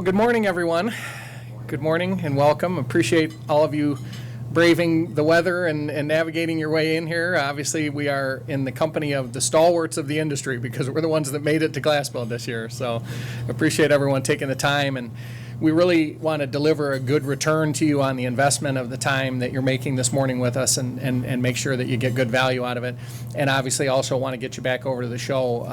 good morning, everyone. Good morning and welcome. Appreciate all of you braving the weather and navigating your way in here. Obviously, we are in the company of the stalwarts of the industry because we're the ones that made it to GlassBuild this year. So appreciate everyone taking the time, and we really want to deliver a good return to you on the investment of the time that you're making this morning with us and make sure that you get good value out of it. And obviously also want to get you back over to the show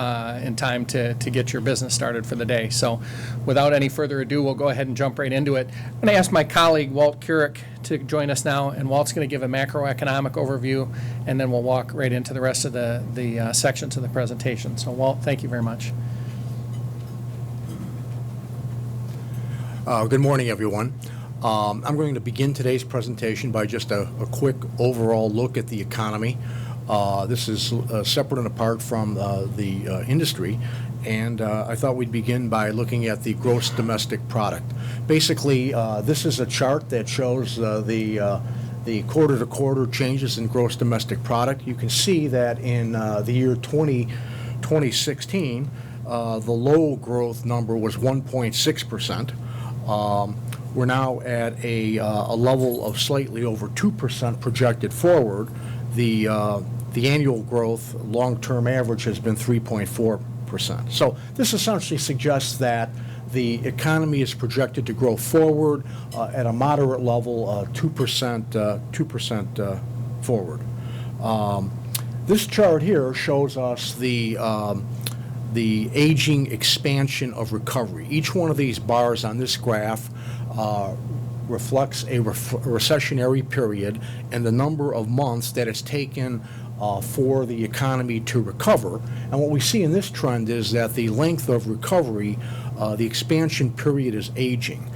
in time to get your business started for the day. So without any further ado, we'll go ahead and jump right into it. I'm going to ask my colleague, Walt Keurig, to join us now. And Walt's going to give a macroeconomic overview, and then we'll walk right into the rest of the sections of the presentation. So Walt, thank you very much. Good morning, everyone. I'm going to begin today's presentation by just a quick overall look at the economy. This is separate and apart from the industry, and I thought we'd begin by looking at the gross domestic product. Basically, this is a chart that shows the quarter-to-quarter changes in gross domestic product. You can see that in the year 2016, the low growth number was 1.6%. We're now at a level of slightly over 2% projected forward. The annual growth long-term average has been 3.4%. So this essentially suggests that the economy is projected to grow forward at a moderate level, 2% forward. This chart here shows us the aging expansion of recovery. Each one of these bars on this graph reflects a recessionary period and the number of months that it's taken for the economy to recover. And what we see in this trend is that the length of recovery, the expansion period, is aging.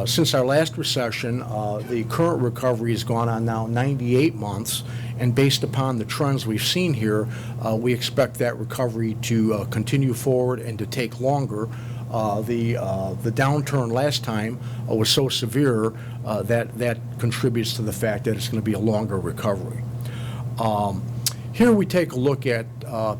Since our last recession, the current recovery has gone on now 98 months, and based upon the trends we've seen here, we expect that recovery to continue forward and to take longer. The downturn last time was so severe that contributes to the fact that it's going to be a longer recovery. Here we take a look at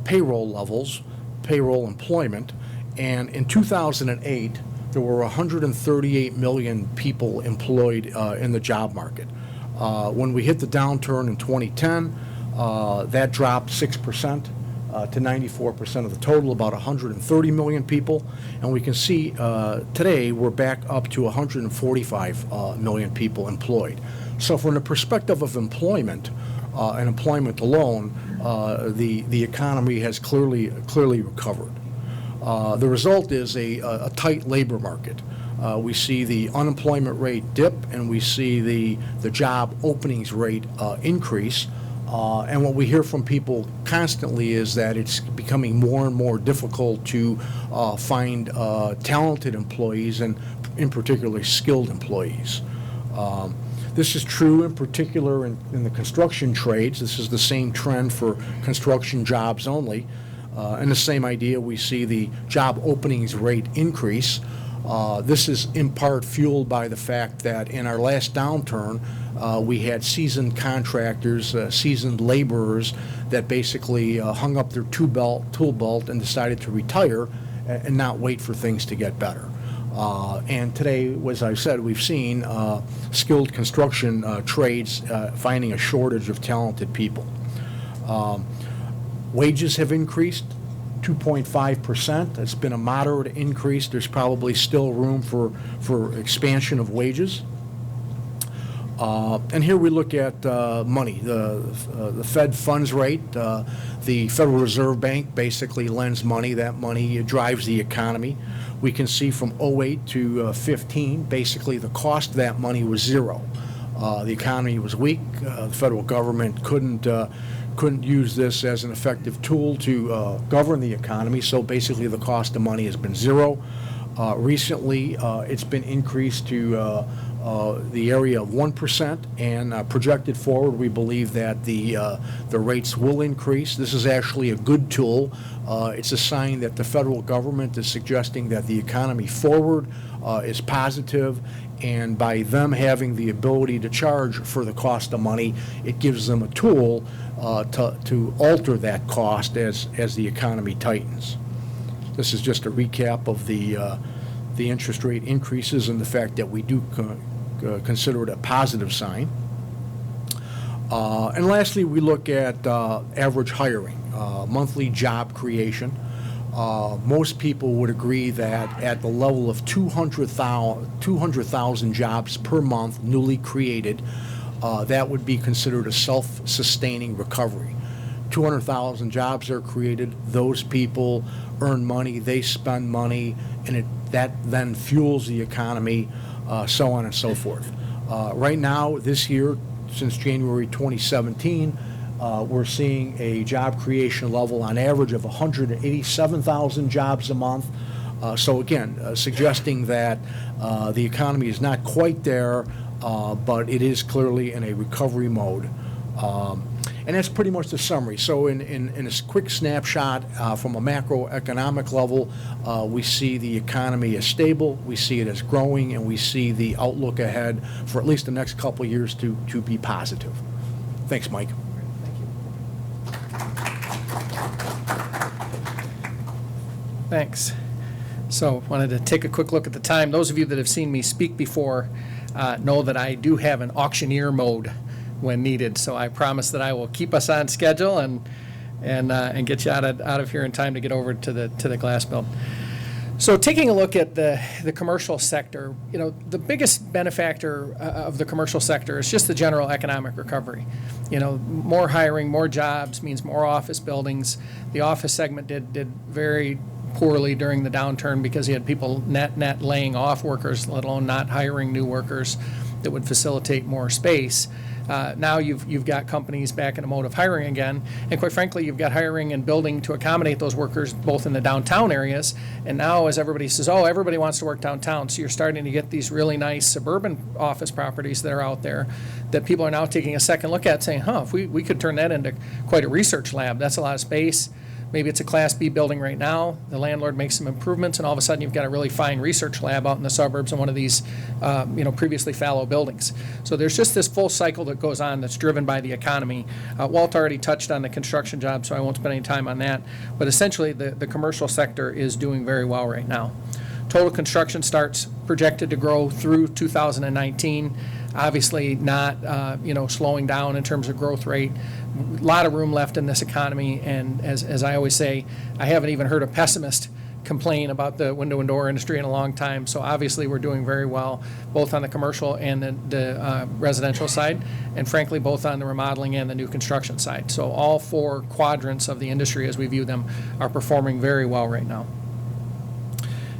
payroll levels, payroll employment, and in 2008, there were 138 million people employed in the job market. When we hit the downturn in 2010, that dropped 6% to 94% of the total, about 130 million people. And we can see today we're back up to 145 million people employed. So from the perspective of employment and employment alone, the economy has clearly recovered. The result is a tight labor market. We see the unemployment rate dip, and we see the job openings rate increase. And what we hear from people constantly is that it's becoming more and more difficult to find talented employees, and in particular skilled employees. This is true in particular in the construction trades. This is the same trend for construction jobs only. And the same idea, we see the job openings rate increase. This is in part fueled by the fact that in our last downturn, we had seasoned contractors, seasoned laborers that basically hung up their tool belt and decided to retire and not wait for things to get better. And today, as I said, we've seen skilled construction trades finding a shortage of talented people. Wages have increased 2.5%. It's been a moderate increase. There's probably still room for expansion of wages. And here we look at money, the Fed funds rate. The Federal Reserve Bank basically lends money. That money drives the economy. We can see from 08 to 15, basically the cost of that money was zero. The economy was weak. The federal government couldn't use this as an effective tool to govern the economy, so basically the cost of money has been zero. Recently, it's been increased to the area of 1%, and projected forward, we believe that the rates will increase. This is actually a good tool. It's a sign that the federal government is suggesting that the economy forward is positive, and by them having the ability to charge for the cost of money, it gives them a tool to alter that cost as the economy tightens. This is just a recap of the the interest rate increases and the fact that we do consider it a positive sign. And lastly, we look at average hiring, monthly job creation. Most people would agree that at the level of 200,000 jobs per month newly created, that would be considered a self-sustaining recovery. 200,000 jobs are created, those people earn money, they spend money, and that then fuels the economy, so on and so forth. Right now, this year, since January 2017, we're seeing a job creation level on average of 187,000 jobs a month. So again, suggesting that the economy is not quite there, but it is clearly in a recovery mode. And that's pretty much the summary. So in a quick snapshot from a macroeconomic level, we see the economy as stable, we see it as growing, and we see the outlook ahead for at least the next couple of years to be positive. Thanks, Mike. Thanks. So wanted to take a quick look at the time. Those of you that have seen me speak before know that I do have an auctioneer mode when needed. So I promise that I will keep us on schedule and get you out of here in time to get over to the GlassBuild. So taking a look at the commercial sector, the biggest benefactor of the commercial sector is just the general economic recovery. More hiring, more jobs means more office buildings. The office segment did very poorly during the downturn because you had people net laying off workers, let alone not hiring new workers that would facilitate more space. Now you've got companies back in a mode of hiring again, and quite frankly, you've got hiring and building to accommodate those workers both in the downtown areas, and now as everybody says, oh, everybody wants to work downtown, so you're starting to get these really nice suburban office properties that are out there that people are now taking a second look at saying, if we could turn that into quite a research lab. That's a lot of space. Maybe it's a Class B building right now. The landlord makes some improvements, and all of a sudden you've got a really fine research lab out in the suburbs in one of these, previously fallow buildings. So there's just this full cycle that goes on that's driven by the economy. Walt already touched on the construction job, so I won't spend any time on that. But essentially, the commercial sector is doing very well right now. Total construction starts projected to grow through 2019. Obviously not, slowing down in terms of growth rate. A lot of room left in this economy, and as I always say, I haven't even heard a pessimist complain about the window and door industry in a long time. So obviously we're doing very well, both on the commercial and the residential side, and frankly, both on the remodeling and the new construction side. So all four quadrants of the industry, as we view them, are performing very well right now.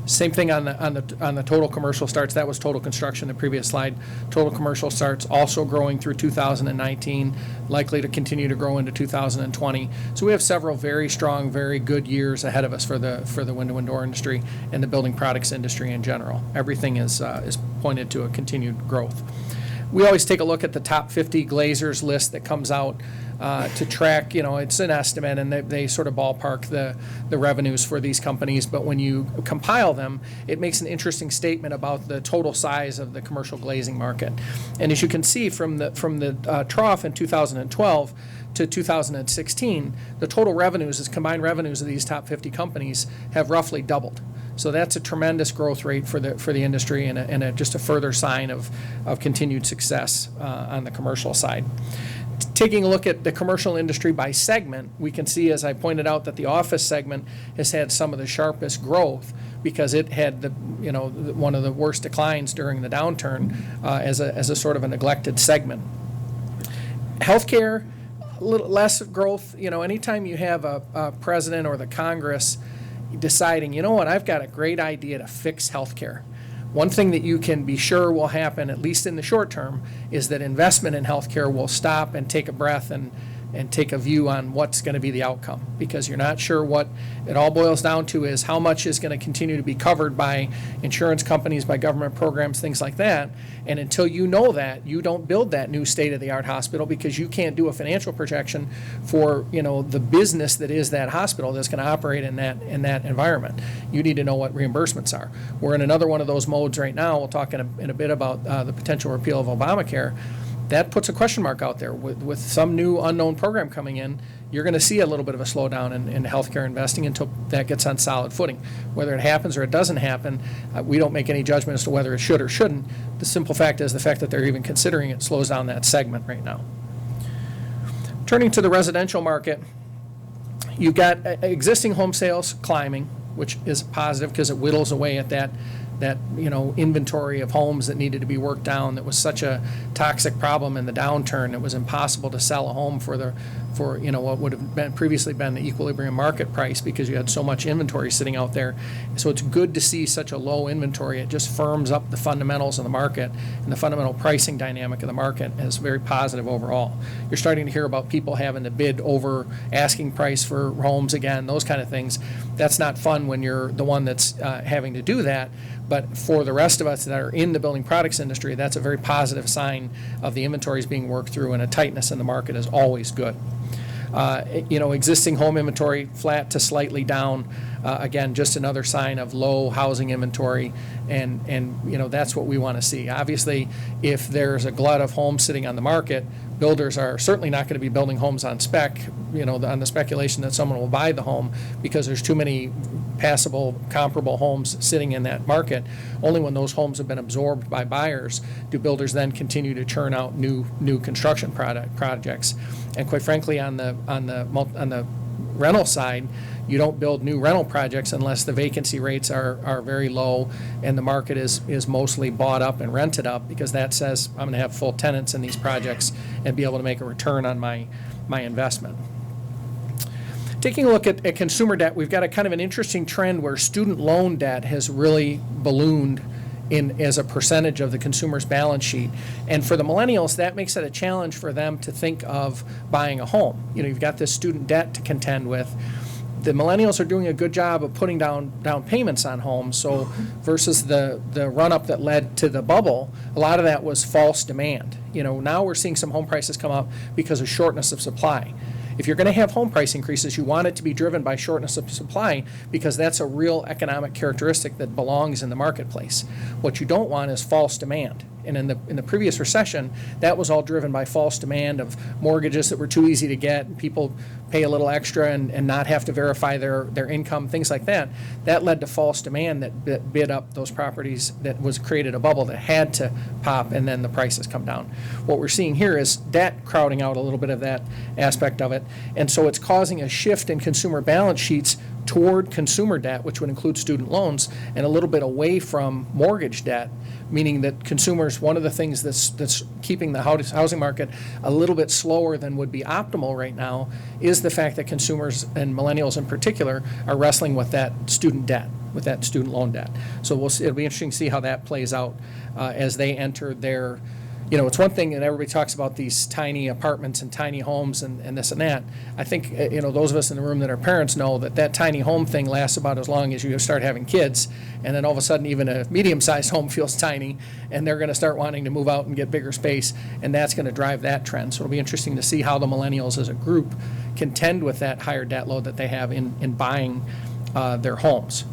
Same thing on the total commercial starts. That was total construction, the previous slide. Total commercial starts also growing through 2019, likely to continue to grow into 2020. So we have several very strong, very good years ahead of us for the window and door industry and the building products industry in general. Everything is pointed to a continued growth. We always take a look at the top 50 glazers list that comes out to track, it's an estimate, and they sort of ballpark the revenues for these companies. But when you compile them, it makes an interesting statement about the total size of the commercial glazing market. And as you can see from the trough in 2012 to 2016, the total revenues, combined revenues of these top 50 companies have roughly doubled. So that's a tremendous growth rate for the industry, and just a further sign of continued success on the commercial side. Taking a look at the commercial industry by segment, we can see, as I pointed out, that the office segment has had some of the sharpest growth because it had one of the worst declines during the downturn as a sort of a neglected segment. Healthcare, a little less growth. Anytime you have a president or the Congress deciding, I've got a great idea to fix healthcare. One thing that you can be sure will happen, at least in the short term, is that investment in healthcare will stop and take a breath and take a view on what's going to be the outcome, because you're not sure. What it all boils down to is how much is going to continue to be covered by insurance companies, by government programs, things like that. And until you know that, you don't build that new state-of-the-art hospital, because you can't do a financial projection for the business that is that hospital that's going to operate in that environment. You need to know what reimbursements are. We're in another one of those modes right now. We'll talk in a bit about the potential repeal of Obamacare. that puts a question mark out there. With some new unknown program coming in, you're going to see a little bit of a slowdown in healthcare investing until that gets on solid footing. Whether it happens or it doesn't happen, we don't make any judgment as to whether it should or shouldn't. The simple fact is the fact that they're even considering it slows down that segment right now. Turning to the residential market, you've got existing home sales climbing, which is positive because it whittles away at that inventory of homes that needed to be worked down. That was such a toxic problem in the downturn. It was impossible to sell a home for what would have previously been the equilibrium market price because you had so much inventory sitting out there. So it's good to see such a low inventory. It just firms up the fundamentals of the market, and the fundamental pricing dynamic of the market is very positive overall. You're starting to hear about people having to bid over asking price for homes again, those kind of things. That's not fun when you're the one that's having to do that. But for the rest of us that are in the building products industry, that's a very positive sign of the inventories being worked through, and a tightness in the market is always good. Existing home inventory flat to slightly down. Again, just another sign of low housing inventory, and that's what we want to see. Obviously, if there's a glut of homes sitting on the market, builders are certainly not going to be building homes on spec, on the speculation that someone will buy the home, because there's too many passable, comparable homes sitting in that market. Only when those homes have been absorbed by buyers do builders then continue to churn out new construction projects. And quite frankly, on the rental side, you don't build new rental projects unless the vacancy rates are very low and the market is mostly bought up and rented up, because that says I'm going to have full tenants in these projects and be able to make a return on my investment. Taking a look at consumer debt, we've got a kind of an interesting trend where student loan debt has really ballooned as a percentage of the consumer's balance sheet. And for the millennials, that makes it a challenge for them to think of buying a home. You've got this student debt to contend with. The millennials are doing a good job of putting down payments on homes. So versus the run-up that led to the bubble, a lot of that was false demand. Now we're seeing some home prices come up because of shortness of supply. If you're going to have home price increases, you want it to be driven by shortness of supply, because that's a real economic characteristic that belongs in the marketplace. What you don't want is false demand. And in the previous recession, that was all driven by false demand of mortgages that were too easy to get. People pay a little extra and not have to verify their income, things like that. That led to false demand that bid up those properties, that was created a bubble that had to pop, and then the prices come down. What we're seeing here is debt crowding out a little bit of that aspect of it. And so it's causing a shift in consumer balance sheets toward consumer debt, which would include student loans, and a little bit away from mortgage debt, meaning that consumers, one of the things that's keeping the housing market a little bit slower than would be optimal right now is the fact that consumers, and millennials in particular, are wrestling with that student debt, with that student loan debt. So it'll be interesting to see how that plays out as they enter their, it's one thing that everybody talks about these tiny apartments and tiny homes and this and that. I think, those of us in the room that are parents know that tiny home thing lasts about as long as you start having kids. And then all of a sudden, even a medium-sized home feels tiny, and they're going to start wanting to move out and get bigger space, and that's going to drive that trend. So it'll be interesting to see how the millennials as a group contend with that higher debt load that they have in buying their homes.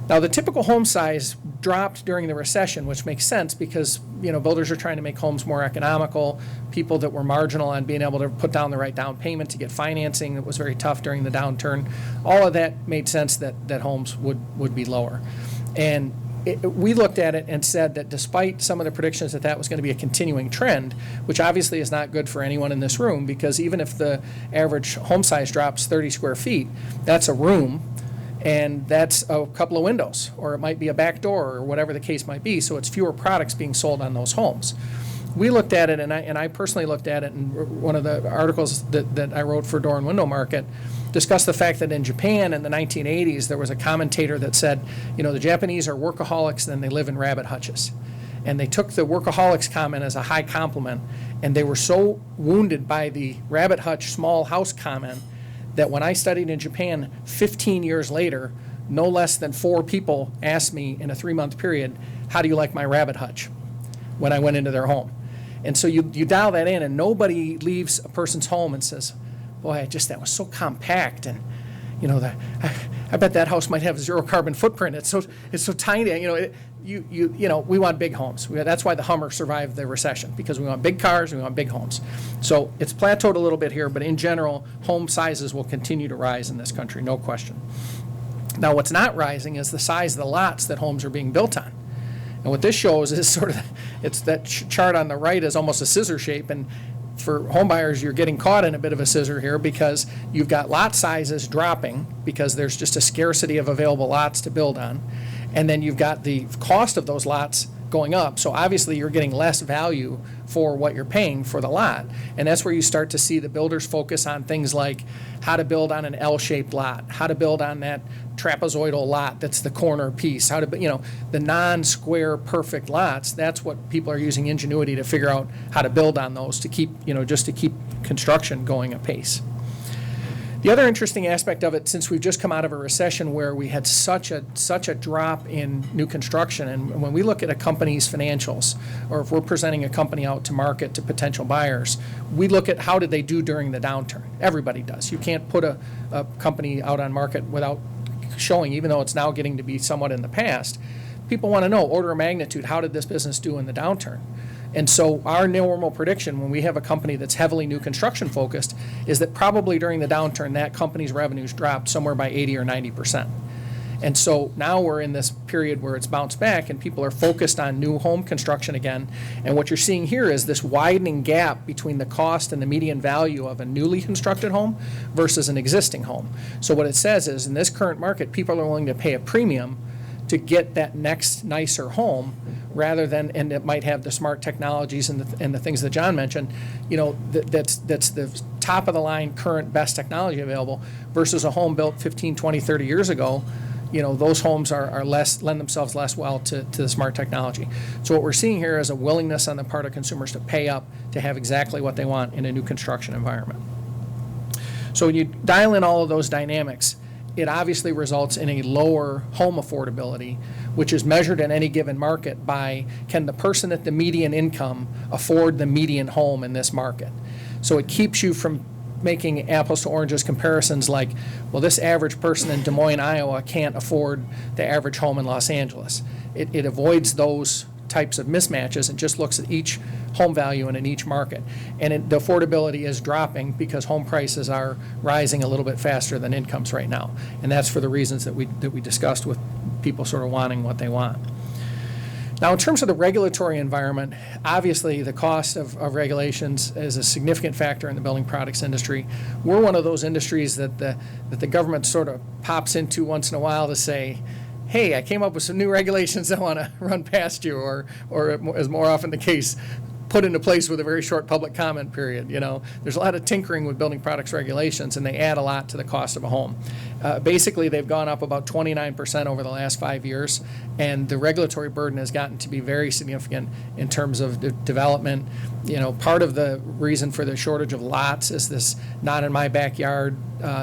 Now, the typical home size dropped during the recession, which makes sense because, builders are trying to make homes more economical. People that were marginal on being able to put down the right down payment to get financing, that was very tough during the downturn. All of that made sense that homes would be lower. And we looked at it and said that despite some of the predictions that was going to be a continuing trend, which obviously is not good for anyone in this room, because even if the average home size drops 30 square feet, that's a room. And that's a couple of windows, or it might be a back door, or whatever the case might be. So it's fewer products being sold on those homes. We looked at it, and I personally looked at it, and one of the articles that I wrote for Door and Window Market discussed the fact that in Japan in the 1980s, there was a commentator that said, the Japanese are workaholics and they live in rabbit hutches. And they took the workaholics comment as a high compliment, and they were so wounded by the rabbit hutch small house comment that when I studied in Japan 15 years later, no less than 4 people asked me in a 3-month period, how do you like my rabbit hutch, when I went into their home. And so you dial that in, and nobody leaves a person's home and says, boy, that was so compact, and I bet that house might have a 0 carbon footprint. It's so tiny. we want big homes. That's why the Hummer survived the recession, because we want big cars, we want big homes. So it's plateaued a little bit here, but in general, home sizes will continue to rise in this country, no question. Now, what's not rising is the size of the lots that homes are being built on. And what this shows is sort of, it's that chart on the right is almost a scissor shape, and for home buyers, you're getting caught in a bit of a scissor here because you've got lot sizes dropping because there's just a scarcity of available lots to build on. And then you've got the cost of those lots going up. So obviously you're getting less value for what you're paying for the lot. And that's where you start to see the builders focus on things like how to build on an L-shaped lot, how to build on that trapezoidal lot that's the corner piece, how to, the non-square perfect lots. That's what people are using ingenuity to figure out how to build on those to keep, just to keep construction going apace. The other interesting aspect of it, since we've just come out of a recession where we had such a drop in new construction, and when we look at a company's financials, or if we're presenting a company out to market to potential buyers, we look at how did they do during the downturn. Everybody does. You can't put a company out on market without showing, even though it's now getting to be somewhat in the past. People want to know, order of magnitude, how did this business do in the downturn? And so our normal prediction when we have a company that's heavily new construction focused is that probably during the downturn that company's revenues dropped somewhere by 80 or 90%. And so now we're in this period where it's bounced back and people are focused on new home construction again. And what you're seeing here is this widening gap between the cost and the median value of a newly constructed home versus an existing home. So what it says is in this current market, people are willing to pay a premium to get that next nicer home rather than, and it might have the smart technologies and the things that John mentioned, that's the top of the line current best technology available versus a home built 15, 20, 30 years ago. Those homes are lend themselves less well to the smart technology. So what we're seeing here is a willingness on the part of consumers to pay up to have exactly what they want in a new construction environment. So when you dial in all of those dynamics, it obviously results in a lower home affordability, which is measured in any given market by can the person at the median income afford the median home in this market. So it keeps you from making apples to oranges comparisons like, well, this average person in Des Moines, Iowa can't afford the average home in Los Angeles. It avoids those types of mismatches and just looks at each home value in each market. And the affordability is dropping because home prices are rising a little bit faster than incomes right now. And that's for the reasons that we discussed with people sort of wanting what they want. Now, in terms of the regulatory environment, obviously the cost of regulations is a significant factor in the building products industry. We're one of those industries that the government sort of pops into once in a while to say, hey, I came up with some new regulations I want to run past you, or as more often the case, put into place with a very short public comment period. There's a lot of tinkering with building products regulations, and they add a lot to the cost of a home. Basically, they've gone up about 29% over the last 5 years, and the regulatory burden has gotten to be very significant in terms of development. Part of the reason for the shortage of lots is this not in my backyard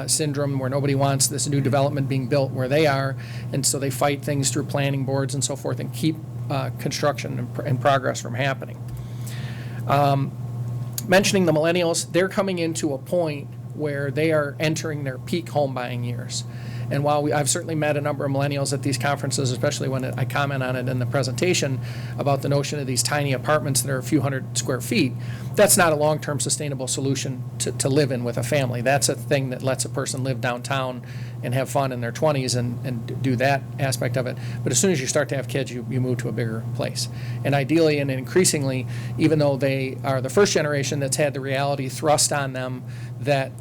syndrome where nobody wants this new development being built where they are, and so they fight things through planning boards and so forth and keep construction and progress from happening. Mentioning the millennials, they're coming into a point where they are entering their peak home buying years. And while I've certainly met a number of millennials at these conferences, especially when I comment on it in the presentation about the notion of these tiny apartments that are a few hundred square feet, that's not a long-term sustainable solution to live in with a family. That's a thing that lets a person live downtown and have fun in their 20s and do that aspect of it. But as soon as you start to have kids, you move to a bigger place. And ideally and increasingly, even though they are the first generation that's had the reality thrust on them that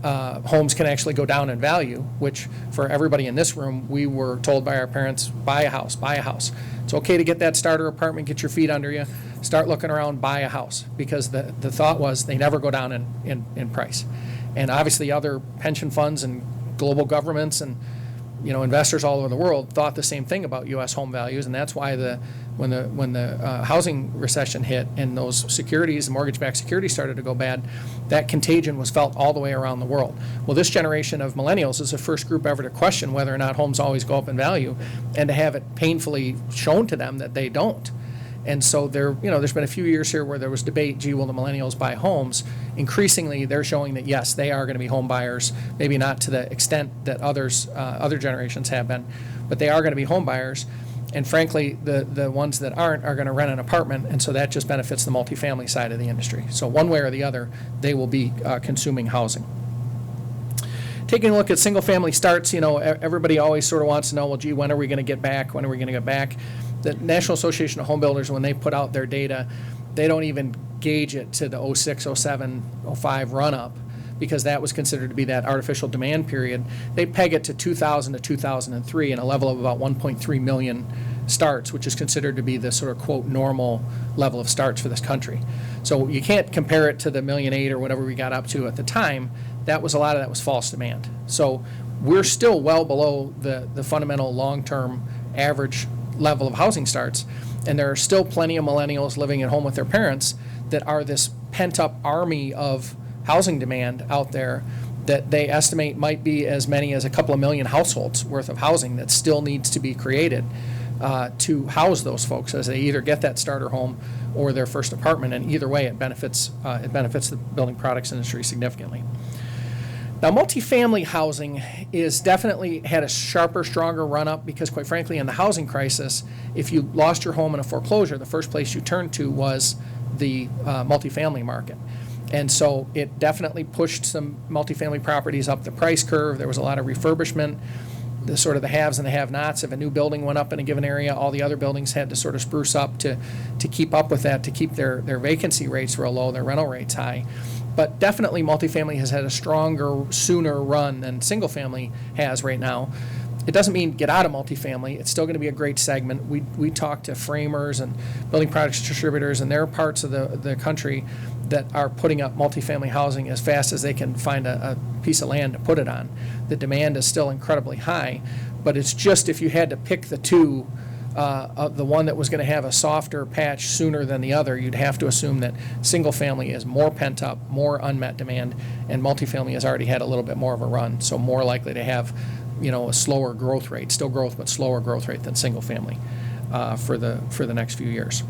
homes can actually go down in value, which for everybody in this room, we were told by our parents, buy a house, buy a house. It's okay to get that starter apartment, get your feet under you, start looking around, buy a house, because the thought was they never go down in price. And obviously other pension funds and global governments and investors all over the world thought the same thing about U.S. home values, and that's why when the housing recession hit and those securities, mortgage-backed securities started to go bad, that contagion was felt all the way around the world. Well, this generation of millennials is the first group ever to question whether or not homes always go up in value, and to have it painfully shown to them that they don't. And so there's been a few years here where there was debate, gee, will the millennials buy homes? Increasingly, they're showing that, yes, they are going to be home buyers, maybe not to the extent that other generations have been, but they are going to be home buyers. And frankly, the ones that aren't are going to rent an apartment, and so that just benefits the multifamily side of the industry. So one way or the other, they will be consuming housing. Taking a look at single-family starts, everybody always sort of wants to know, well, gee, when are we going to get back? When are we going to get back? The National Association of Home Builders, when they put out their data, they don't even gauge it to the 06, 07, 05 run-up, because that was considered to be that artificial demand period. They peg it to 2000 to 2003 and a level of about 1.3 million starts, which is considered to be the sort of, quote, normal level of starts for this country. So you can't compare it to the 1.8 million or whatever we got up to at the time. A lot of that was false demand. So we're still well below the fundamental long-term average level of housing starts, and there are still plenty of millennials living at home with their parents that are this pent-up army of housing demand out there that they estimate might be as many as a couple of million households worth of housing that still needs to be created to house those folks as they either get that starter home or their first apartment, and either way it benefits the building products industry significantly. Now, multifamily housing is definitely had a sharper, stronger run-up because, quite frankly, in the housing crisis, if you lost your home in a foreclosure, the first place you turned to was the multifamily market. And so it definitely pushed some multifamily properties up the price curve. There was a lot of refurbishment. The sort of the haves and the have-nots. If a new building went up in a given area, all the other buildings had to sort of spruce up to keep up with that, to keep their vacancy rates real low, their rental rates high. But definitely multifamily has had a stronger, sooner run than single family has right now. It doesn't mean get out of multifamily. It's still going to be a great segment. We talk to framers and building products distributors, and there are parts of the country that are putting up multifamily housing as fast as they can find a piece of land to put it on. The demand is still incredibly high, but it's just if you had to pick the two, the one that was going to have a softer patch sooner than the other, you'd have to assume that single family is more pent up, more unmet demand, and multifamily has already had a little bit more of a run, so more likely to have a slower growth rate, still growth, but slower growth rate than single family for the next few years.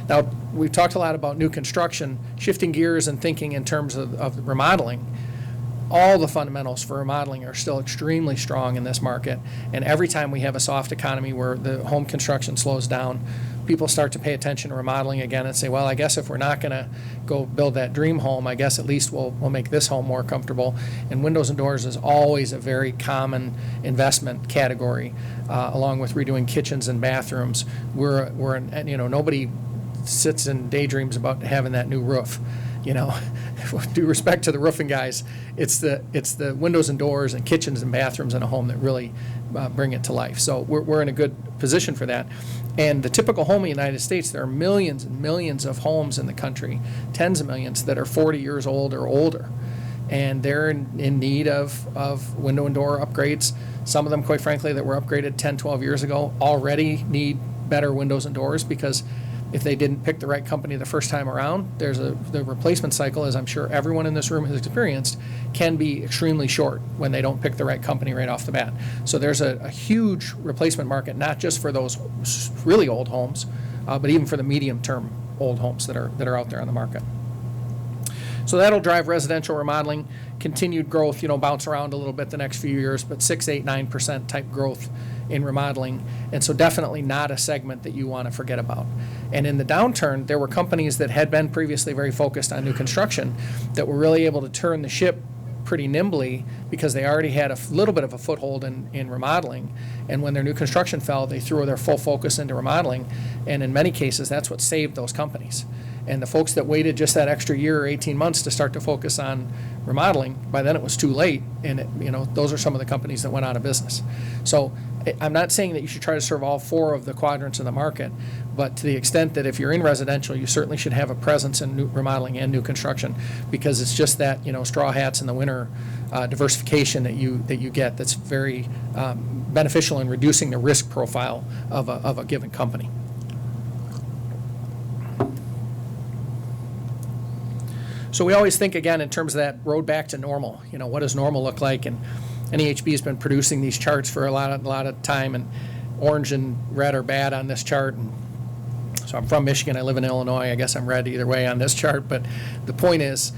Now, we've talked a lot about new construction, shifting gears and thinking in terms of remodeling. All the fundamentals for remodeling are still extremely strong in this market, and every time we have a soft economy where the home construction slows down, people start to pay attention to remodeling again and say, well, I guess if we're not going to go build that dream home, I guess at least we'll make this home more comfortable. And windows and doors is always a very common investment category, along with redoing kitchens and bathrooms. Nobody sits and daydreams about having that new roof. With due respect to the roofing guys, it's the windows and doors and kitchens and bathrooms in a home that really bring it to life. So we're in a good position for that. And the typical home in the United States, there are millions and millions of homes in the country, tens of millions, that are 40 years old or older. And they're in need of window and door upgrades. Some of them, quite frankly, that were upgraded 10, 12 years ago already need better windows and doors, because if they didn't pick the right company the first time around, the replacement cycle, as I'm sure everyone in this room has experienced, can be extremely short when they don't pick the right company right off the bat. So there's a huge replacement market, not just for those really old homes, but even for the medium-term old homes that are out there on the market. So that'll drive residential remodeling, continued growth, bounce around a little bit the next few years, but 6, 8, 9% type growth in remodeling. And so definitely not a segment that you want to forget about. And in the downturn, there were companies that had been previously very focused on new construction that were really able to turn the ship pretty nimbly because they already had a little bit of a foothold in remodeling. And when their new construction fell, they threw their full focus into remodeling. And in many cases, that's what saved those companies. And the folks that waited just that extra year or 18 months to start to focus on remodeling, by then it was too late. And those are some of the companies that went out of business. So I'm not saying that you should try to serve all four of the quadrants of the market, but to the extent that if you're in residential, you certainly should have a presence in new remodeling and new construction, because it's just that straw hats in the winter diversification that you get that's very beneficial in reducing the risk profile of a given company. So we always think, again, in terms of that road back to normal. What does normal look like? And NEHB has been producing these charts for a lot of time, and orange and red are bad on this chart. And so I'm from Michigan. I live in Illinois. I guess I'm red either way on this chart. But the point is,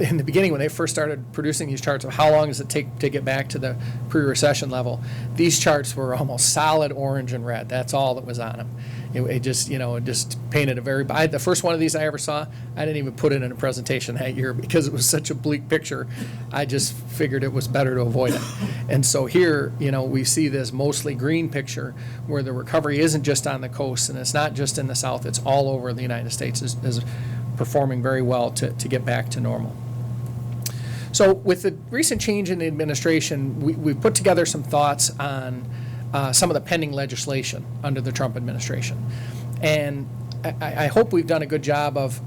in the beginning when they first started producing these charts of how long does it take to get back to the pre-recession level, these charts were almost solid orange and red. That's all that was on them. It just, it just painted a very, the first one of these I ever saw, I didn't even put it in a presentation that year because it was such a bleak picture. I just figured it was better to avoid it. And so here, we see this mostly green picture where the recovery isn't just on the coast and it's not just in the South, it's all over the United States is performing very well to get back to normal. So with the recent change in the administration, we put together some thoughts on some of the pending legislation under the Trump administration. And I hope we've done a good job of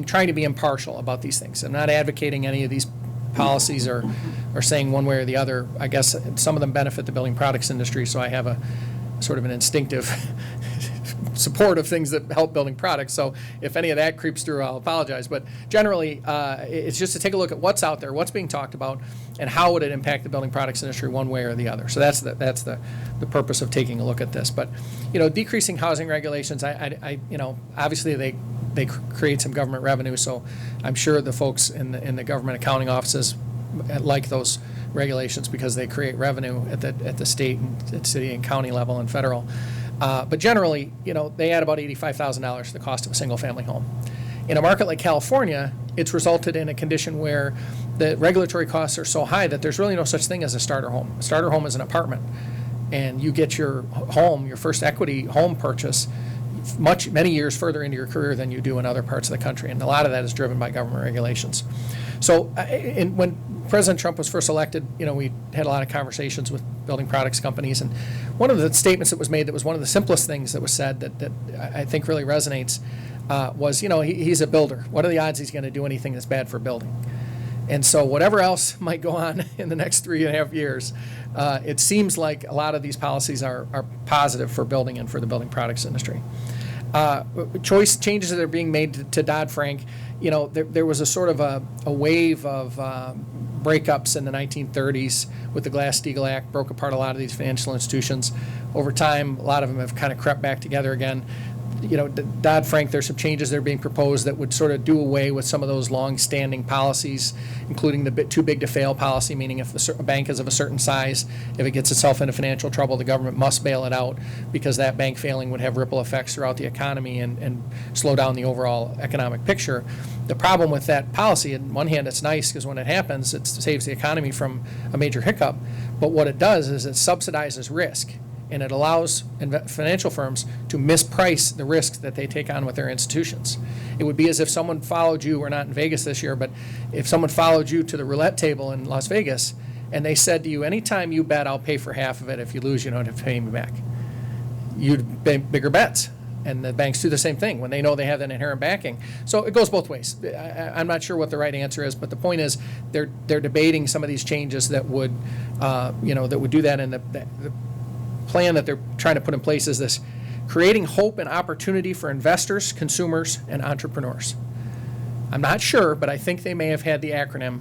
trying to be impartial about these things. I'm not advocating any of these policies or saying one way or the other. I guess some of them benefit the building products industry, so I have a sort of an instinctive support of things that help building products. So if any of that creeps through, I'll apologize. But generally, it's just to take a look at what's out there, what's being talked about, and how would it impact the building products industry one way or the other. So that's the purpose of taking a look at this. But decreasing housing regulations, obviously they create some government revenue. So I'm sure the folks in the government accounting offices like those regulations because they create revenue at the state and city and county level and federal. But generally, they add about $85,000 to the cost of a single-family home. In a market like California, it's resulted in a condition where the regulatory costs are so high that there's really no such thing as a starter home. A starter home is an apartment, and you get your home, your first equity home purchase, many years further into your career than you do in other parts of the country, and a lot of that is driven by government regulations. So when President Trump was first elected, we had a lot of conversations with building products companies, and one of the statements that was made that was one of the simplest things that was said that I think really resonates was, he's a builder. What are the odds he's going to do anything that's bad for building? And so whatever else might go on in the next 3.5 years, it seems like a lot of these policies are positive for building and for the building products industry. Choice changes that are being made to Dodd-Frank, there was a sort of a wave of breakups in the 1930s with the Glass-Steagall Act, broke apart a lot of these financial institutions. Over time, a lot of them have kind of crept back together again. Dodd-Frank, there's some changes that are being proposed that would sort of do away with some of those long-standing policies, including the too big to fail policy, meaning if a bank is of a certain size, if it gets itself into financial trouble, the government must bail it out because that bank failing would have ripple effects throughout the economy and slow down the overall economic picture. The problem with that policy, on one hand, it's nice because when it happens, it saves the economy from a major hiccup, but what it does is it subsidizes risk. And it allows financial firms to misprice the risks that they take on with their institutions. It would be as if someone followed you, we're not in Vegas this year, but if someone followed you to the roulette table in Las Vegas and they said to you, anytime you bet, I'll pay for half of it. If you lose, you don't have to pay me back. You'd make bigger bets. And the banks do the same thing when they know they have that inherent backing. So it goes both ways. I'm not sure what the right answer is, but the point is they're debating some of these changes that would, that would do that. And the plan that they're trying to put in place is this: creating hope and opportunity for investors, consumers, and entrepreneurs. I'm not sure, but I think they may have had the acronym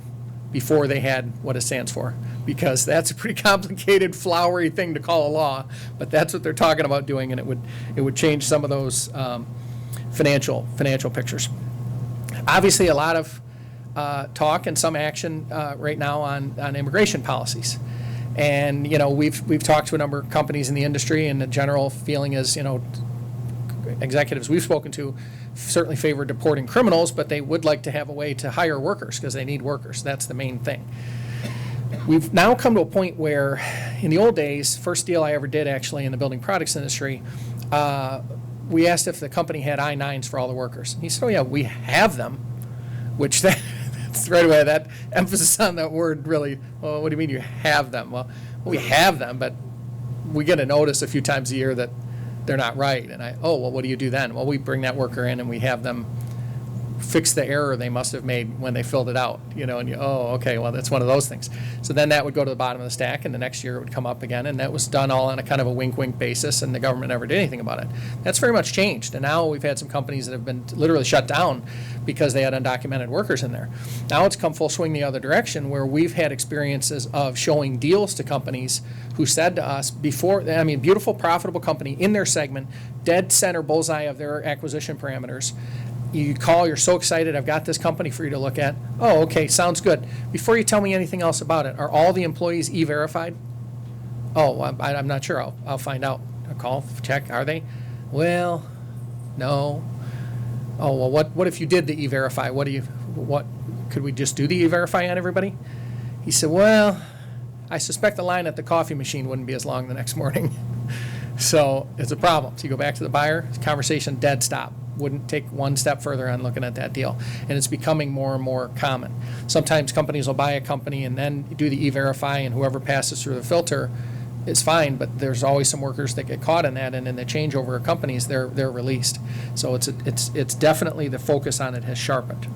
before they had what it stands for, because that's a pretty complicated, flowery thing to call a law, but that's what they're talking about doing, and it would change some of those financial pictures. Obviously, a lot of talk and some action right now on immigration policies. And, we've talked to a number of companies in the industry, and the general feeling is, executives we've spoken to certainly favor deporting criminals, but they would like to have a way to hire workers because they need workers. That's the main thing. We've now come to a point where, in the old days, first deal I ever did actually in the building products industry, we asked if the company had I-9s for all the workers. And he said, oh yeah, we have them, which that's right away, that emphasis on that word really, well, what do you mean you have them? Well, we have them, but we get a notice a few times a year that they're not right. And well, what do you do then? Well, we bring that worker in and we have them fix the error they must have made when they filled it out, okay, well, that's one of those things. So then that would go to the bottom of the stack, and the next year it would come up again, and that was done all on a kind of a wink-wink basis, and the government never did anything about it. That's very much changed, and now we've had some companies that have been literally shut down because they had undocumented workers in there. Now it's come full swing the other direction, where we've had experiences of showing deals to companies who said to us beautiful, profitable company in their segment, dead center bullseye of their acquisition parameters, You call, you're so excited, I've got this company for you to look at. Oh, okay, sounds good. Before you tell me anything else about it, are all the employees E-verified? Oh, I'm not sure. I'll find out. I'll call, check, are they? Well, no. Oh, well, what if you did the E-verify? What, could we just do the E-verify on everybody? He said, well, I suspect the line at the coffee machine wouldn't be as long the next morning. So it's a problem. So you go back to the buyer, conversation dead stop. Wouldn't take one step further on looking at that deal. And it's becoming more and more common. Sometimes companies will buy a company and then do the E-verify, and whoever passes through the filter is fine, but there's always some workers that get caught in that, and in the changeover of companies, they're released. So it's definitely, the focus on it has sharpened.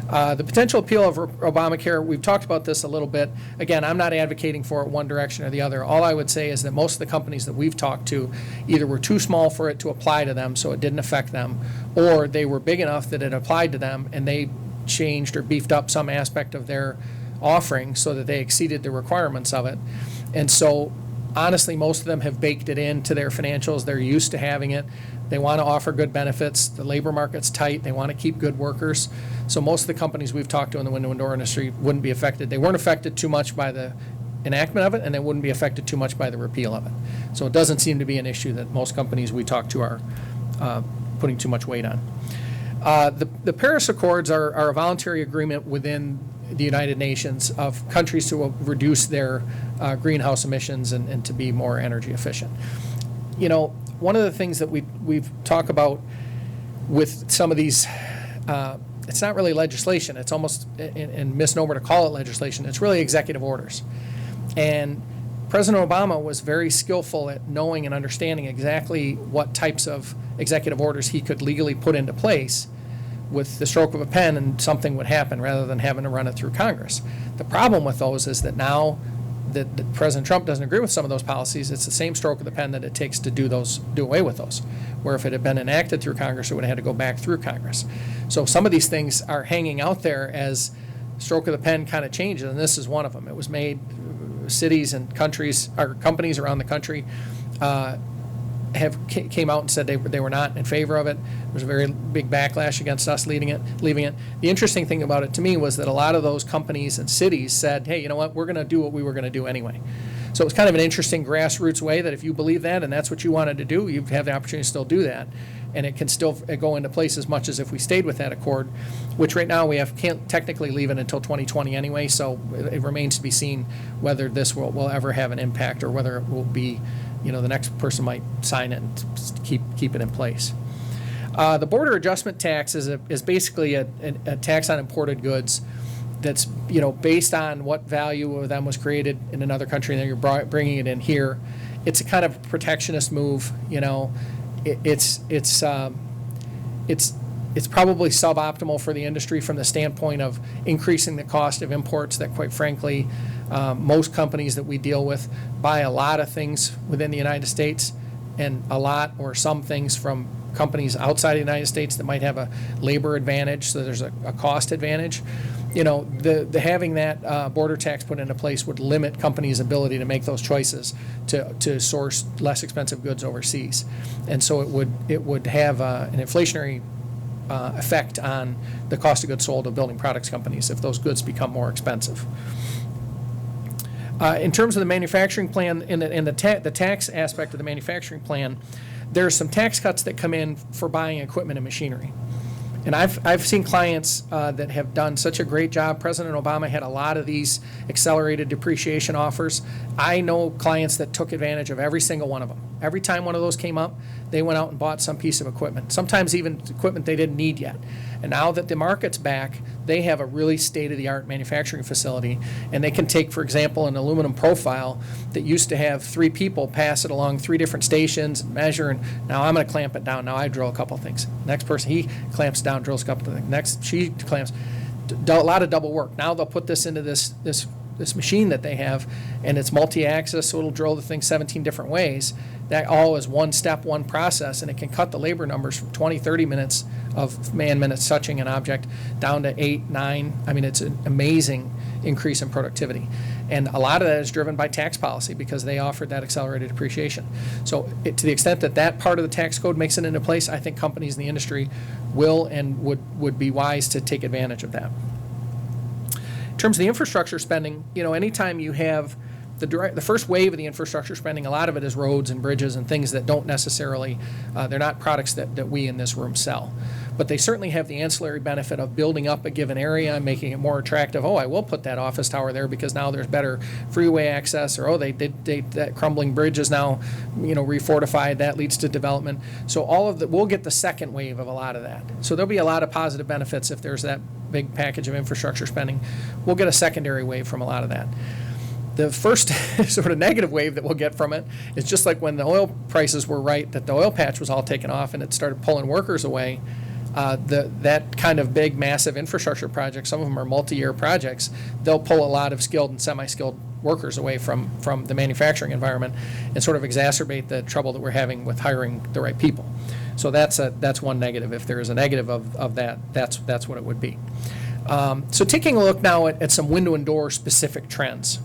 The potential appeal of Obamacare, we've talked about this a little bit. Again, I'm not advocating for it one direction or the other. All I would say is that most of the companies that we've talked to either were too small for it to apply to them, so it didn't affect them, or they were big enough that it applied to them and they changed or beefed up some aspect of their offering so that they exceeded the requirements of it. And so honestly, most of them have baked it into their financials. They're used to having it. They want to offer good benefits. The labor market's tight. They want to keep good workers. So most of the companies we've talked to in the window and door industry wouldn't be affected. They weren't affected too much by the enactment of it, and they wouldn't be affected too much by the repeal of it. So it doesn't seem to be an issue that most companies we talk to are putting too much weight on. The Paris Accords are a voluntary agreement within the United Nations of countries to reduce their greenhouse emissions and to be more energy efficient. You know, one of the things that we've talked about with some of these, it's not really legislation. It's almost a misnomer to call it legislation. It's really executive orders. And President Obama was very skillful at knowing and understanding exactly what types of executive orders he could legally put into place with the stroke of a pen, and something would happen rather than having to run it through Congress. The problem with those is that now that President Trump doesn't agree with some of those policies, it's the same stroke of the pen that it takes to do away with those. Where if it had been enacted through Congress, it would have had to go back through Congress. So some of these things are hanging out there as stroke of the pen kind of changes, and this is one of them. It was made, cities and countries, or companies around the country came out and said they were not in favor of it. There was a very big backlash against us leaving it. The interesting thing about it to me was that a lot of those companies and cities said, hey, you know what, we're going to do what we were going to do anyway. So it was kind of an interesting grassroots way that if you believe that and that's what you wanted to do, you have the opportunity to still do that. And it can still go into place as much as if we stayed with that accord, which right now can't technically leave it until 2020 anyway, so it remains to be seen whether this will ever have an impact or whether it will be, you know, the next person might sign it and keep it in place. The border adjustment tax is basically a tax on imported goods that's, you know, based on what value of them was created in another country, and then you're bringing it in here. It's a kind of protectionist move, you know. It's probably suboptimal for the industry from the standpoint of increasing the cost of imports that, quite frankly, most companies that we deal with buy a lot of things within the United States and a lot or some things from companies outside the United States that might have a labor advantage, so there's a cost advantage. You know, the having that border tax put into place would limit companies' ability to make those choices to source less expensive goods overseas, and so it would have an inflationary effect on the cost of goods sold of building products companies if those goods become more expensive. In terms of the manufacturing plan, in the tax aspect of the manufacturing plan, there's some tax cuts that come in for buying equipment and machinery. And I've seen clients that have done such a great job. President Obama had a lot of these accelerated depreciation offers. I know clients that took advantage of every single one of them. Every time one of those came up, they went out and bought some piece of equipment, sometimes even equipment they didn't need yet. And now that the market's back, they have a really state-of-the-art manufacturing facility, and they can take, for example, an aluminum profile that used to have 3 people pass it along 3 different stations and measure, and now I'm going to clamp it down. Now I drill a couple things. Next person, he clamps down, drills a couple things. Next, she clamps. A lot of double work. Now they'll put this into this machine that they have, and it's multi-axis, so it'll drill the thing 17 different ways. That all is one step, one process, and it can cut the labor numbers from 20, 30 minutes of man minutes touching an object down to 8, 9. I mean, it's an amazing increase in productivity. And a lot of that is driven by tax policy because they offered that accelerated depreciation. So to the extent that that part of the tax code makes it into place, I think companies in the industry will and would be wise to take advantage of that. In terms of the infrastructure spending, anytime you have the first wave of the infrastructure spending, a lot of it is roads and bridges and things that don't necessarily, they're not products that we in this room sell. But they certainly have the ancillary benefit of building up a given area and making it more attractive. Oh, I will put that office tower there because now there's better freeway access, or that crumbling bridge is now, refortified. That leads to development. So we'll get the second wave of a lot of that. So there'll be a lot of positive benefits if there's that big package of infrastructure spending. We'll get a secondary wave from a lot of that. The first sort of negative wave that we'll get from it is just like when the oil prices were right, that the oil patch was all taken off and it started pulling workers away. That kind of big, massive infrastructure project, some of them are multi-year projects, they'll pull a lot of skilled and semi-skilled workers away from the manufacturing environment and sort of exacerbate the trouble that we're having with hiring the right people. So that's one negative. If there is a negative of that, that's what it would be. So taking a look now at some window and door specific trends.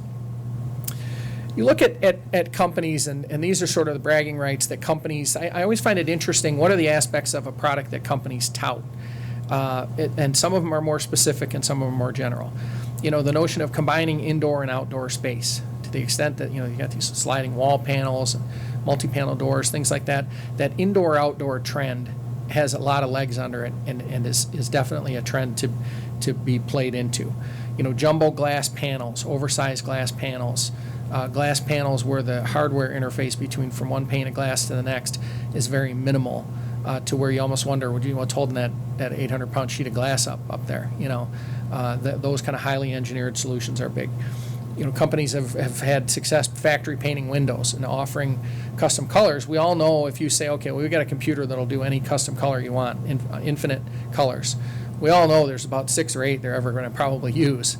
You look at companies, and these are sort of the bragging rights that companies, I always find it interesting, what are the aspects of a product that companies tout? And some of them are more specific and some of them are more general. The notion of combining indoor and outdoor space to the extent that, you got these sliding wall panels and multi-panel doors, things like that. That indoor-outdoor trend has a lot of legs under it and is definitely a trend to be played into. Jumbo glass panels, oversized glass panels, glass panels where the hardware interface from one pane of glass to the next is very minimal, to where you almost wonder, what's holding that 800-pound sheet of glass up there? Those kind of highly engineered solutions are big. Companies have had success factory painting windows and offering custom colors. We all know if you say, okay, well, we've got a computer that'll do any custom color you want, infinite colors. We all know there's about 6 or 8 they're ever going to probably use.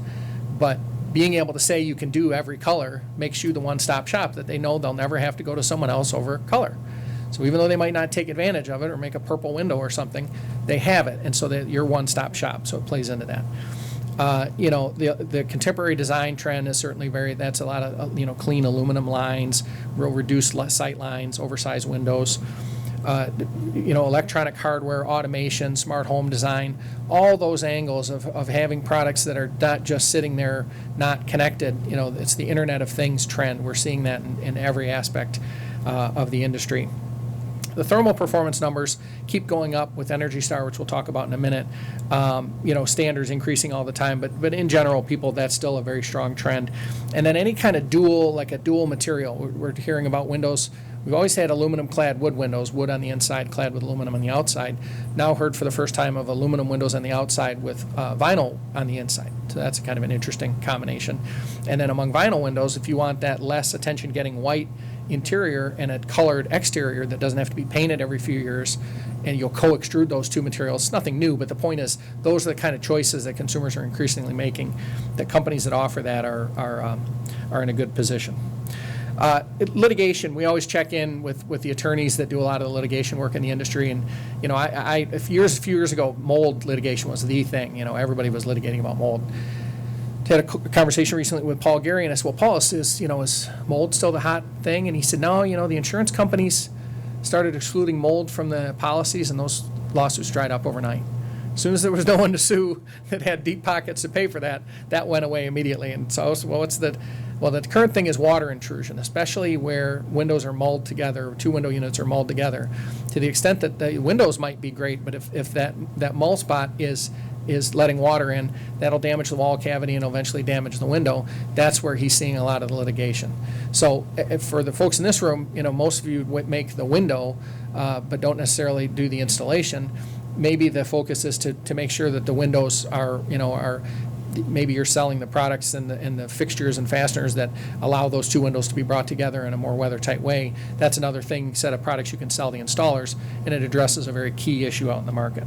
But being able to say you can do every color makes you the one-stop shop that they know they'll never have to go to someone else over color. So even though they might not take advantage of it or make a purple window or something, they have it, and so that you're one-stop shop. So it plays into that. The contemporary design trend is certainly that's a lot of clean aluminum lines, real reduced sight lines, oversized windows. Electronic hardware, automation, smart home design, all those angles of having products that are not just sitting there, not connected. It's the Internet of Things trend. We're seeing that in every aspect of the industry. The thermal performance numbers keep going up with Energy Star, which we'll talk about in a minute. Standards increasing all the time, but in general, that's still a very strong trend. And then any kind of dual material. We're hearing about windows. We've always had aluminum-clad wood windows, wood on the inside, clad with aluminum on the outside. Now heard for the first time of aluminum windows on the outside with vinyl on the inside. So that's kind of an interesting combination. And then among vinyl windows, if you want that less attention-getting white interior and a colored exterior that doesn't have to be painted every few years, and you'll co-extrude those two materials. It's nothing new, but the point is those are the kind of choices that consumers are increasingly making. The companies that offer that are in a good position. Litigation, we always check in with the attorneys that do a lot of the litigation work in the industry, and a few years ago, mold litigation was the thing. Everybody was litigating about mold. Had a conversation recently with Paul Gary, and I said, well, Paul, is mold still the hot thing? And he said, no, the insurance companies started excluding mold from the policies, and those lawsuits dried up overnight. As soon as there was no one to sue that had deep pockets to pay for that went away immediately. And so, the current thing is water intrusion, especially where windows are mulled together, 2 window units are mulled together. To the extent that the windows might be great, but if that mull spot is letting water in, that'll damage the wall cavity and eventually damage the window. That's where he's seeing a lot of the litigation. So for the folks in this room, most of you make the window, but don't necessarily do the installation. Maybe the focus is to make sure that the windows are maybe you're selling the products and the fixtures and fasteners that allow those 2 windows to be brought together in a more weather-tight way. That's another set of products you can sell the installers, and it addresses a very key issue out in the market.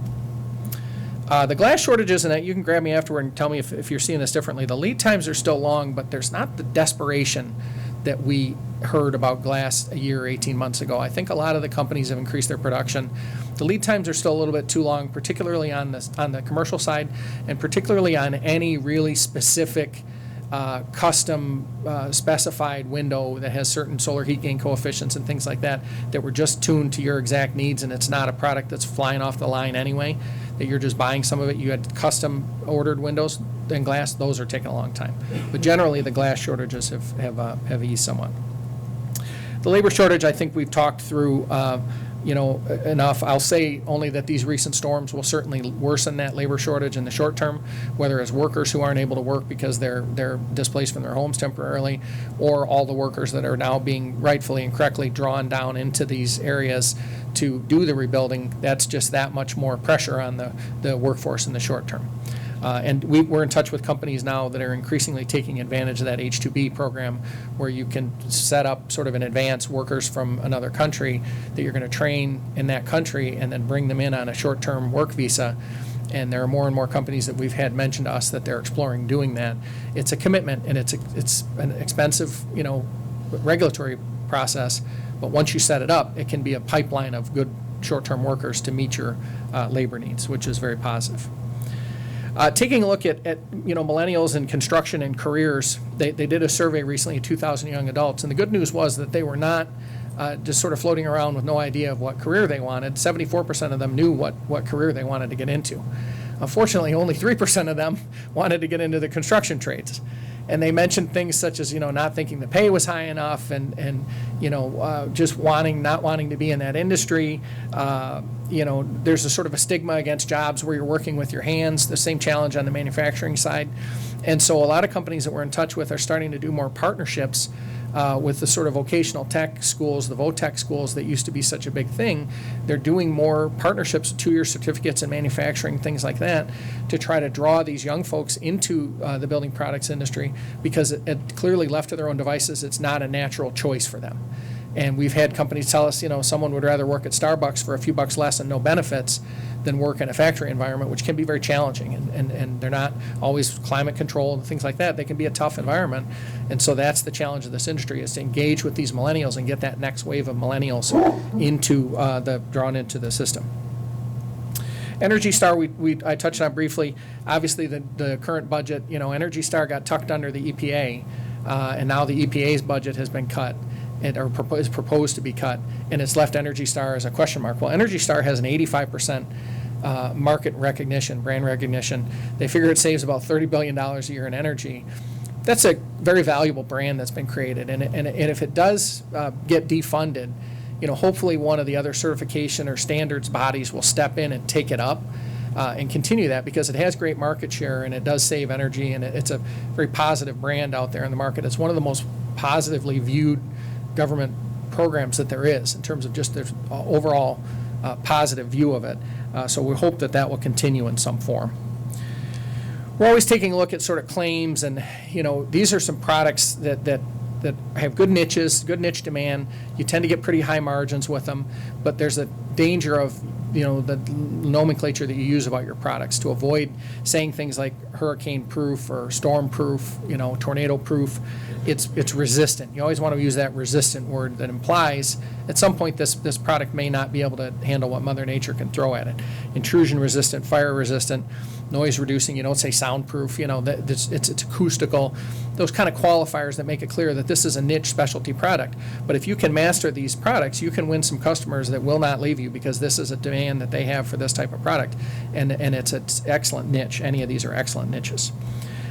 The glass shortages, and you can grab me afterward and tell me if you're seeing this differently. The lead times are still long, but there's not the desperation that we heard about glass a year or 18 months ago. I think a lot of the companies have increased their production. The lead times are still a little bit too long, particularly on the commercial side, and particularly on any really specific custom specified window that has certain solar heat gain coefficients and things like that that were just tuned to your exact needs, and it's not a product that's flying off the line anyway, that you're just buying some of it. You had custom ordered windows and glass, those are taking a long time. But generally, the glass shortages have eased somewhat. The labor shortage, I think we've talked through enough. I'll say only that these recent storms will certainly worsen that labor shortage in the short term, whether it's workers who aren't able to work because they're displaced from their homes temporarily, or all the workers that are now being rightfully and correctly drawn down into these areas to do the rebuilding. That's just that much more pressure on the workforce in the short term. And we're in touch with companies now that are increasingly taking advantage of that H-2B program, where you can set up sort of in advance workers from another country that you're going to train in that country and then bring them in on a short-term work visa. And there are more and more companies that we've had mention to us that they're exploring doing that. It's a commitment, and it's an expensive, regulatory process. But once you set it up, it can be a pipeline of good short-term workers to meet your labor needs, which is very positive. Taking a look at millennials in construction and careers, they did a survey recently of 2,000 young adults, and the good news was that they were not just sort of floating around with no idea of what career they wanted. 74% of them knew what career they wanted to get into. Unfortunately, only 3% of them wanted to get into the construction trades. And they mentioned things such as, not thinking the pay was high enough and just not wanting to be in that industry. There's a sort of a stigma against jobs where you're working with your hands, the same challenge on the manufacturing side. And so a lot of companies that we're in touch with are starting to do more partnerships with the sort of vocational tech schools, the VOTech schools that used to be such a big thing. They're doing more partnerships, 2-year certificates in manufacturing, things like that, to try to draw these young folks into the building products industry, because it clearly, left to their own devices, it's not a natural choice for them. And we've had companies tell us, someone would rather work at Starbucks for a few bucks less and no benefits than work in a factory environment, which can be very challenging. And they're not always climate controlled and things like that. They can be a tough environment. And so that's the challenge of this industry, is to engage with these millennials and get that next wave of millennials drawn into the system. Energy Star, I touched on briefly. Obviously, the current budget, Energy Star got tucked under the EPA, and now the EPA's budget has been cut. Is proposed to be cut, and it's left Energy Star as a question mark. Well, Energy Star has an 85% market recognition, brand recognition. They figure it saves about $30 billion a year in energy. That's a very valuable brand that's been created, and if it does get defunded, hopefully one of the other certification or standards bodies will step in and take it up and continue that, because it has great market share and it does save energy, and it's a very positive brand out there in the market. It's one of the most positively viewed government programs that there is, in terms of just the overall positive view of it. So we hope that will continue in some form. We're always taking a look at sort of claims, and these are some products that have good niches, good niche demand. You tend to get pretty high margins with them, but there's a danger of the nomenclature that you use about your products, to avoid saying things like hurricane proof or storm proof, tornado proof. It's resistant. You always want to use that resistant word that implies at some point this product may not be able to handle what Mother Nature can throw at it. Intrusion resistant, fire resistant, noise reducing. You don't say soundproof. It's acoustical. Those kind of qualifiers that make it clear that this is a niche specialty product. But if you can master these products, you can win some customers that will not leave you, because this is a demand that they have for this type of product, and it's an excellent niche. Any of these are excellent niches.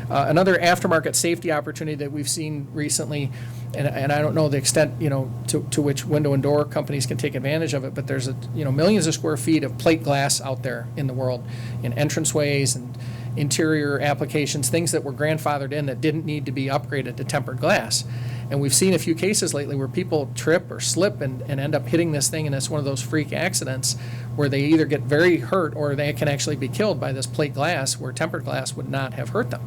Another aftermarket safety opportunity that we've seen recently, and I don't know the extent, to which window and door companies can take advantage of it, but there's millions of square feet of plate glass out there in the world, in entranceways and interior applications, things that were grandfathered in that didn't need to be upgraded to tempered glass. And we've seen a few cases lately where people trip or slip and end up hitting this thing, and it's one of those freak accidents where they either get very hurt or they can actually be killed by this plate glass, where tempered glass would not have hurt them.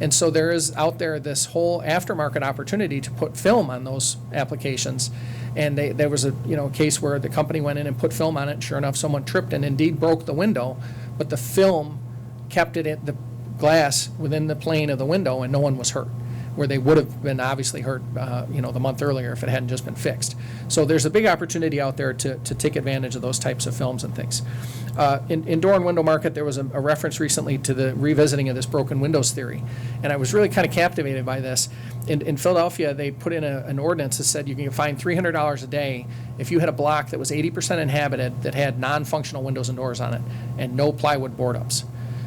And so there is out there this whole aftermarket opportunity to put film on those applications. And there was a case where the company went in and put film on it, and sure enough, someone tripped and indeed broke the window, but the film kept the glass within the plane of the window, and no one was hurt, where they would have been obviously hurt, the month earlier if it hadn't just been fixed. So there's a big opportunity out there to take advantage of those types of films and things. In door and window market, there was a reference recently to the revisiting of this broken windows theory, and I was really kind of captivated by this. In Philadelphia, they put in an ordinance that said you can fine $300 a day if you had a block that was 80% inhabited that had non-functional windows and doors on it and no plywood board-ups.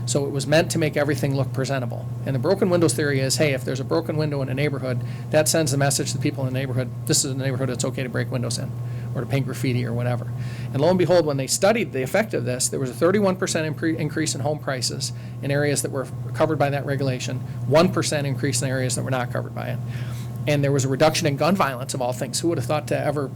So it was meant to make everything look presentable. And the broken windows theory is, hey, if there's a broken window in a neighborhood, that sends the message to people in the neighborhood, this is a neighborhood it's okay to break windows in or to paint graffiti or whatever. And lo and behold, when they studied the effect of this, there was a 31% increase in home prices in areas that were covered by that regulation, 1% increase in areas that were not covered by it. And there was a reduction in gun violence, of all things. Who would have thought to ever,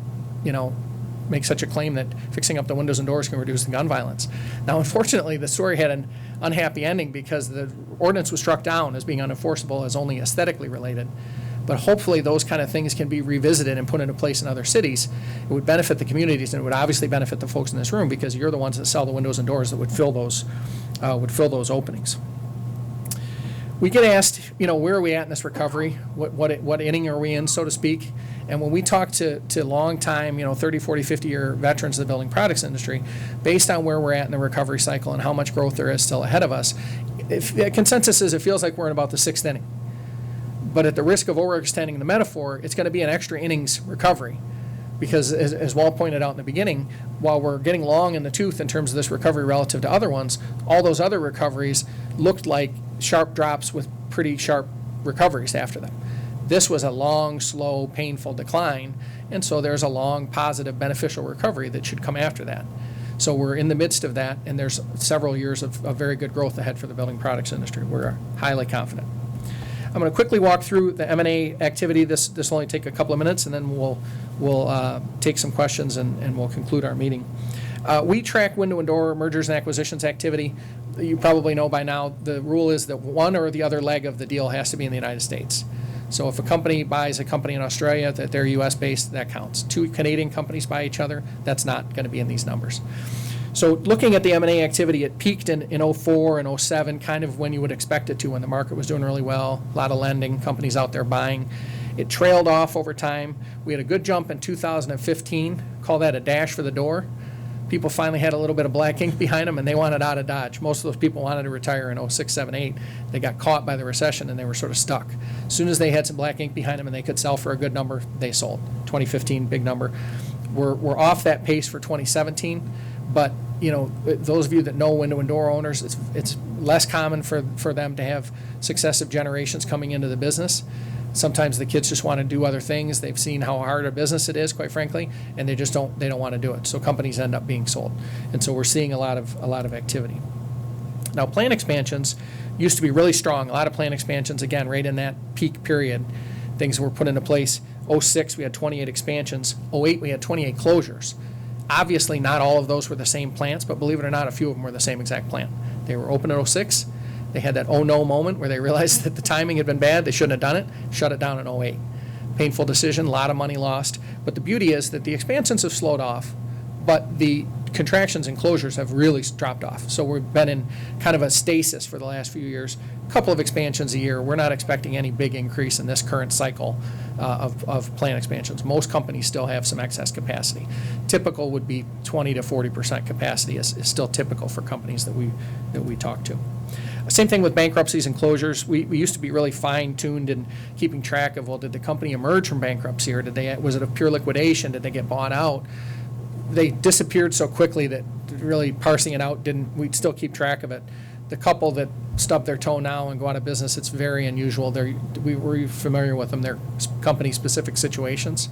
make such a claim that fixing up the windows and doors can reduce the gun violence? Now, unfortunately, the story had an unhappy ending because the ordinance was struck down as being unenforceable, as only aesthetically related. But hopefully those kind of things can be revisited and put into place in other cities. It would benefit the communities, and it would obviously benefit the folks in this room because you're the ones that sell the windows and doors that would fill those openings. We get asked, where are we at in this recovery? What inning are we in, so to speak? And when we talk to long time, 30, 40, 50-year veterans of the building products industry, based on where we're at in the recovery cycle and how much growth there is still ahead of us, the consensus is it feels like we're in about the 6th inning. But at the risk of overextending the metaphor, it's going to be an extra innings recovery. Because as Walt pointed out in the beginning, while we're getting long in the tooth in terms of this recovery relative to other ones, all those other recoveries looked like sharp drops with pretty sharp recoveries after them. This was a long, slow, painful decline, and so there's a long, positive, beneficial recovery that should come after that. So we're in the midst of that, and there's several years of very good growth ahead for the building products industry. We're highly confident. I'm going to quickly walk through the M&A activity. This will only take a couple of minutes, and then we'll take some questions and we'll conclude our meeting. We track window and door mergers and acquisitions activity. You probably know by now the rule is that one or the other leg of the deal has to be in the United States. So if a company buys a company in Australia that they're U.S. based, that counts. 2 Canadian companies buy each other, that's not going to be in these numbers. So looking at the M&A activity, it peaked in 04 and 07, kind of when you would expect it to, when the market was doing really well, a lot of lending, companies out there buying. It trailed off over time. We had a good jump in 2015, call that a dash for the door. People finally had a little bit of black ink behind them, and they wanted out of Dodge. Most of those people wanted to retire in 06, 7, 8. They got caught by the recession, and they were sort of stuck. As soon as they had some black ink behind them and they could sell for a good number, they sold. 2015, big number. We're off that pace for 2017, but those of you that know window and door owners, it's less common for them to have successive generations coming into the business. Sometimes the kids just want to do other things. They've seen how hard a business it is, quite frankly, and they don't want to do it. So companies end up being sold, and so we're seeing a lot of activity. Now, plant expansions used to be really strong. A lot of plant expansions, again, right in that peak period. Things were put into place. 06, we had 28 expansions. 08, we had 28 closures. Obviously, not all of those were the same plants, but believe it or not, a few of them were the same exact plant. They were open in 06. They had that oh no moment where they realized that the timing had been bad. They shouldn't have done it. Shut it down in 08. Painful decision, a lot of money lost. But the beauty is that the expansions have slowed off, but the contractions and closures have really dropped off. So we've been in kind of a stasis for the last few years. A couple of expansions a year. We're not expecting any big increase in this current cycle of plant expansions. Most companies still have some excess capacity. Typical would be 20 to 40% capacity is still typical for companies that we talk to. Same thing with bankruptcies and closures. We used to be really fine-tuned in keeping track of, well, did the company emerge from bankruptcy, or was it a pure liquidation? Did they get bought out? They disappeared so quickly that really parsing it out we'd still keep track of it. The couple that stub their toe now and go out of business, it's very unusual. We're familiar with them. They're company-specific situations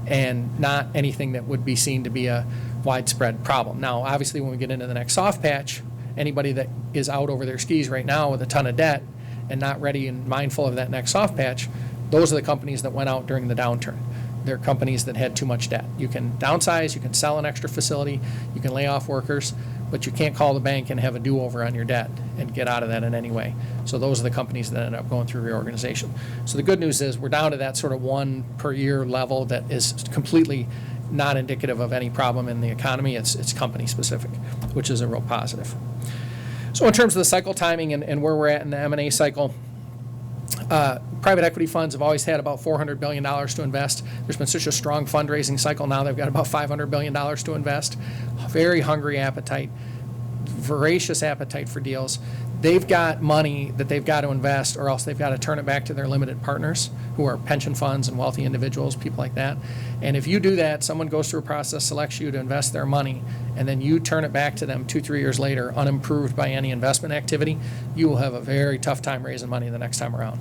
and not anything that would be seen to be a widespread problem. Now, obviously, when we get into the next soft patch, anybody that is out over their skis right now with a ton of debt and not ready and mindful of that next soft patch, those are the companies that went out during the downturn. They're companies that had too much debt. You can downsize, you can sell an extra facility, you can lay off workers, but you can't call the bank and have a do-over on your debt and get out of that in any way. So those are the companies that end up going through reorganization. So the good news is we're down to that sort of 1 per year level that is completely not indicative of any problem in the economy. It's company specific, which is a real positive. So in terms of the cycle timing and where we're at in the M&A cycle, Private equity funds have always had about $400 billion to invest. There's been such a strong fundraising cycle now, they've got about $500 billion to invest. Very hungry appetite, voracious appetite for deals. They've got money that they've got to invest, or else they've got to turn it back to their limited partners, who are pension funds and wealthy individuals, people like that. And if you do that, someone goes through a process, selects you to invest their money, and then you turn it back to them 2-3 years later, unimproved by any investment activity, you will have a very tough time raising money the next time around.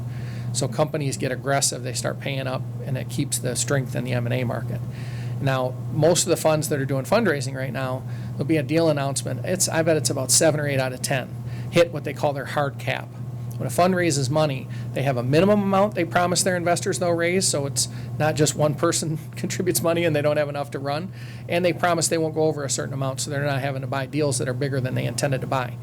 So companies get aggressive, they start paying up, and it keeps the strength in the M&A market. Now, most of the funds that are doing fundraising right now, there'll be a deal announcement. I bet it's about 7 or 8 out of 10 hit what they call their hard cap. When a fund raises money, they have a minimum amount they promise their investors they'll raise, so it's not just one person contributes money and they don't have enough to run, and they promise they won't go over a certain amount, so they're not having to buy deals that are bigger than they intended to buy.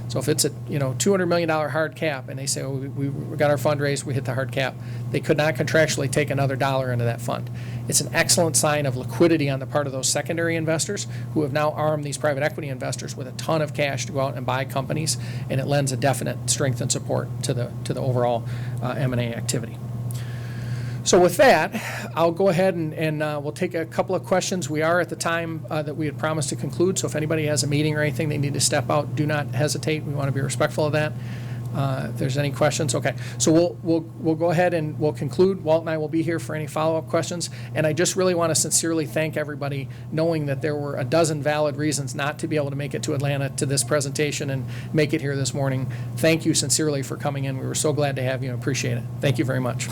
So if it's a $200 million hard cap, and they say, oh, we got our fund raised, we hit the hard cap, they could not contractually take another dollar into that fund. It's an excellent sign of liquidity on the part of those secondary investors who have now armed these private equity investors with a ton of cash to go out and buy companies, and it lends a definite strength and support to the overall M&A activity. So with that, I'll go ahead and we'll take a couple of questions. We are at the time that we had promised to conclude, so if anybody has a meeting or anything they need to step out, do not hesitate. We want to be respectful of that. If there's any questions, okay. So we'll go ahead and we'll conclude. Walt and I will be here for any follow-up questions. And I just really want to sincerely thank everybody, knowing that there were a dozen valid reasons not to be able to make it to Atlanta to this presentation and make it here this morning. Thank you sincerely for coming in. We were so glad to have you and appreciate it. Thank you very much.